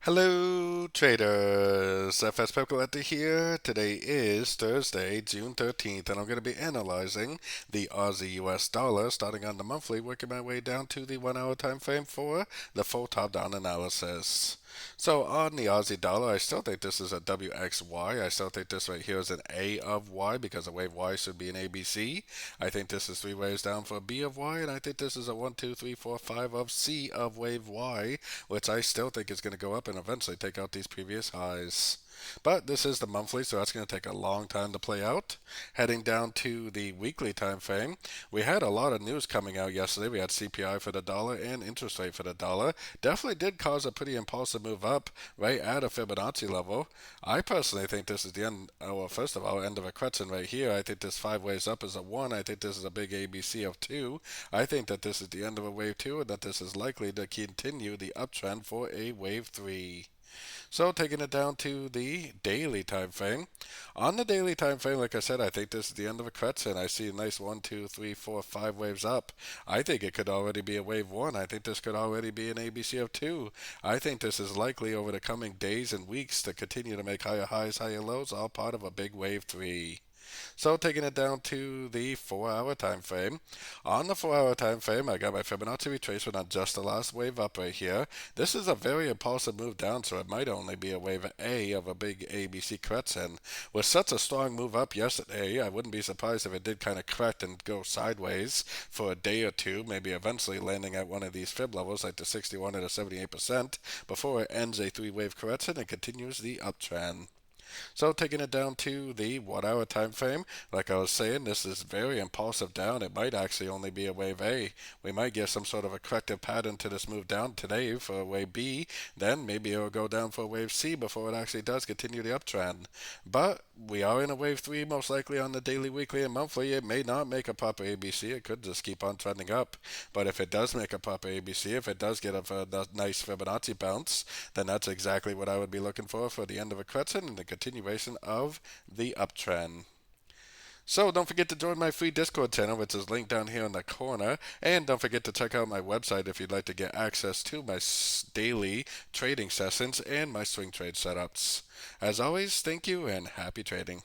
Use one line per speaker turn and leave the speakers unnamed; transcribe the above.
Hello, traders. FX Pip Collector here. Today is Thursday, June 13th, and I'm going to be analyzing the Aussie US dollar starting on the monthly, working my way down to the 1 hour time frame for the full top down analysis. So on the Aussie dollar, I still think this is a WXY. I still think this right here is an A of Y because a wave Y should be an ABC. I think this is three waves down for a B of Y, and I think this is a 1, 2, 3, 4, 5 of C of wave Y, which I still think is going to go up and eventually take out these previous highs. But this is the monthly, so that's going to take a long time to play out. Heading down to the weekly time frame, we had a lot of news coming out yesterday. We had CPI for the dollar and interest rate for the dollar. Definitely did cause a pretty impulsive move up right at a Fibonacci level. I personally think this is the end, well, first of all, end of a correction right here. I think this five waves up is a 1. I think this is a big ABC of 2. I think that this is the end of a wave 2 and that this is likely to continue the uptrend for a wave 3. So taking it down to the daily time frame. On the daily time frame, like I said, I think this is the end of a correction. I see a nice 1, 2, 3, 4, 5 waves up. I think it could already be a wave 1. I think this could already be an ABC of 2. I think this is likely over the coming days and weeks to continue to make higher highs, higher lows, all part of a big wave 3. So taking it down to the 4 hour time frame. On the 4 hour time frame, I got my Fibonacci retracement on just the last wave up right here. This is a very impulsive move down, so it might only be a wave A of a big ABC correction. With such a strong move up yesterday, I wouldn't be surprised if it did kind of correct and go sideways for a day or two, maybe eventually landing at one of these fib levels like the 61 or the 78% before it ends a three-wave correction and continues the uptrend. So taking it down to the 1 hour time frame, like I was saying, this is very impulsive down. It might actually only be a wave A. We might get some sort of a corrective pattern to this move down today for a wave B. Then maybe it'll go down for a wave C before it actually does continue the uptrend. But we are in a wave 3 most likely on the daily, weekly, and monthly. It may not make a proper ABC. It could just keep on trending up. But if it does make a proper ABC, if it does get a nice Fibonacci bounce, then that's exactly what I would be looking for the end of a correction and the continuation of the uptrend. So don't forget to join my free Discord channel, which is linked down here in the corner. And don't forget to check out my website if you'd like to get access to my daily trading sessions and my swing trade setups. As always, thank you and happy trading.